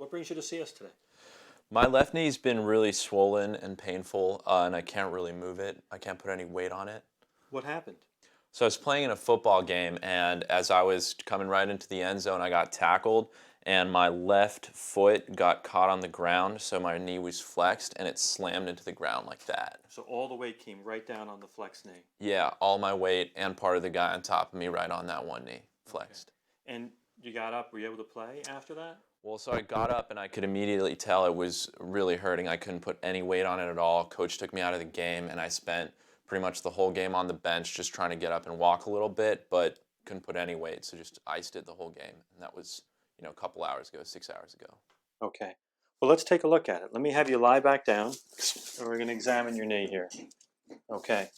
What brings you to see us today? My left knee's been really swollen and painful, and I can't really move it. I can't put any weight on it. What happened? So I was playing in a football game, and as I was coming right into the end zone, I got tackled, and my left foot got caught on the ground, so my knee was flexed, and it slammed into the ground like that. So all the weight came right down on the flex knee. Yeah, all my weight and part of the guy on top of me right on that one knee, Okay. flexed. And you got up, were you able to play after that? Well, so I got up and I could immediately tell it was really hurting. I couldn't put any weight on it at all. Coach took me out of the game, and I spent pretty much the whole game on the bench just trying to get up and walk a little bit, but couldn't put any weight, so just iced it the whole game. And that was, a couple hours ago, 6 hours ago. Okay. Well, let's take a look at it. Let me have you lie back down, and we're going to examine your knee here. Okay.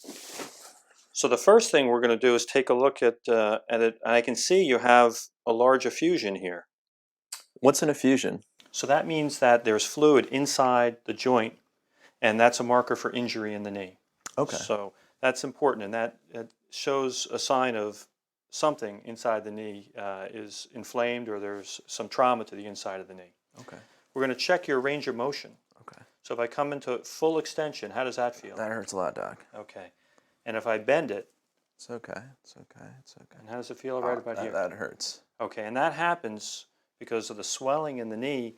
So the first thing we're going to do is take a look at it. I can see you have a large effusion here. What's an effusion? So that means that there's fluid inside the joint, and that's a marker for injury in the knee. Okay. So that's important, and that shows a sign of something inside the knee is inflamed, or there's some trauma to the inside of the knee. Okay. We're going to check your range of motion. Okay. So if I come into full extension, how does that feel? That hurts a lot, Doc. Okay. And if I bend it, It's okay. It's okay. It's okay. and how does it feel right about here? That hurts. Okay, and that happens because of the swelling in the knee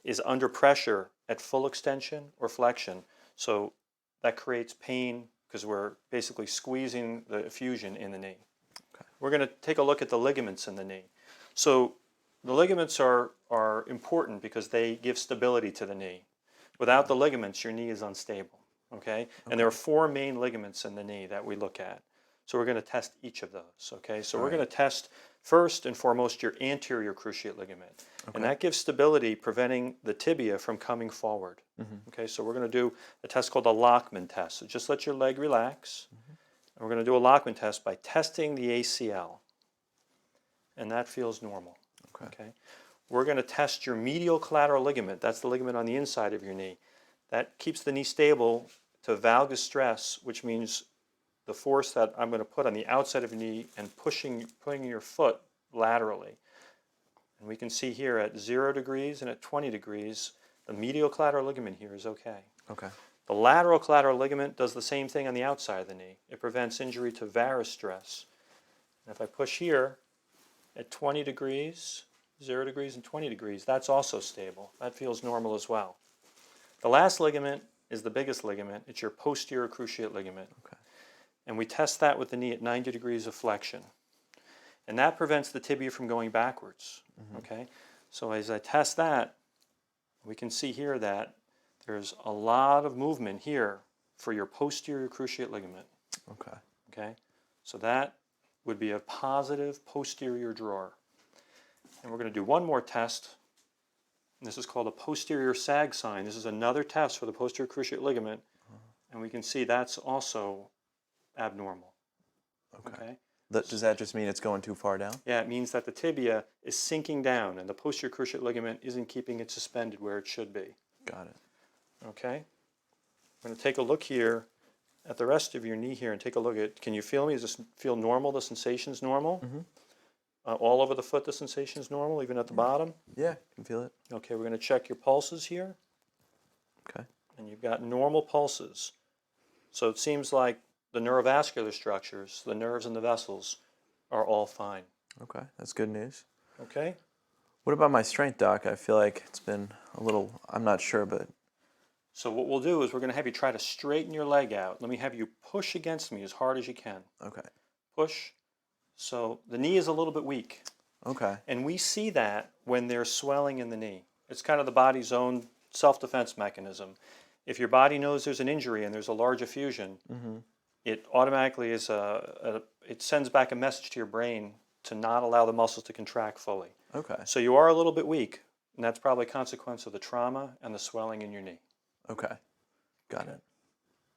is under pressure at full extension or flexion. So that creates pain because we're basically squeezing the effusion in the knee. Okay. We're going to take a look at the ligaments in the knee. So the ligaments are important because they give stability to the knee. Without the ligaments, your knee is unstable. Okay? And there are 4 main ligaments in the knee that we look at. So we're going to test each of those. Okay? So we're going to test first and foremost your anterior cruciate ligament. And that gives stability, preventing the tibia from coming forward. Okay? So we're going to do a test called a Lachman test. So just let your leg relax. And we're going to do a Lachman test by testing the ACL. And that feels normal. Okay? We're going to test your medial collateral ligament. That's the ligament on the inside of your knee. That keeps the knee stable to valgus stress, which means the force that I'm going to put on the outside of your knee and putting your foot laterally. And we can see here at 0 degrees and at 20 degrees, the medial collateral ligament here is okay. Okay. The lateral collateral ligament does the same thing on the outside of the knee. It prevents injury to varus stress. And if I push here at 20 degrees, 0 degrees and 20 degrees, that's also stable. That feels normal as well. The last ligament is the biggest ligament. It's your posterior cruciate ligament. Okay. And we test that with the knee at 90 degrees of flexion. And that prevents the tibia from going backwards. Okay? So as I test that, we can see here that there's a lot of movement here for your posterior cruciate ligament. Okay. Okay? So that would be a positive posterior drawer. And we're going to do one more test. This is called a posterior sag sign. This is another test for the posterior cruciate ligament. And we can see that's also abnormal. Okay? Does that just mean it's going too far down? Yeah, it means that the tibia is sinking down and the posterior cruciate ligament isn't keeping it suspended where it should be. Got it. Okay? I'm going to take a look here at the rest of your knee here and take a look at, can you feel me? Does this feel normal? The sensation's normal? All over the foot the sensation is normal, even at the bottom? Yeah, I can feel it. Okay, we're going to check your pulses here. Okay. And you've got normal pulses. So it seems like the neurovascular structures, the nerves and the vessels, are all fine. Okay, that's good news. Okay? What about my strength, Doc? I feel like it's been a little, I'm not sure, but... So what we'll do is we're going to have you try to straighten your leg out. Let me have you push against me as hard as you can. Okay. Push. So the knee is a little bit weak. Okay. And we see that when there's swelling in the knee. It's kind of the body's own self-defense mechanism. If your body knows there's an injury and there's a large effusion, it automatically it sends back a message to your brain to not allow the muscles to contract fully. Okay. So you are a little bit weak, and that's probably a consequence of the trauma and the swelling in your knee. Okay. Got it.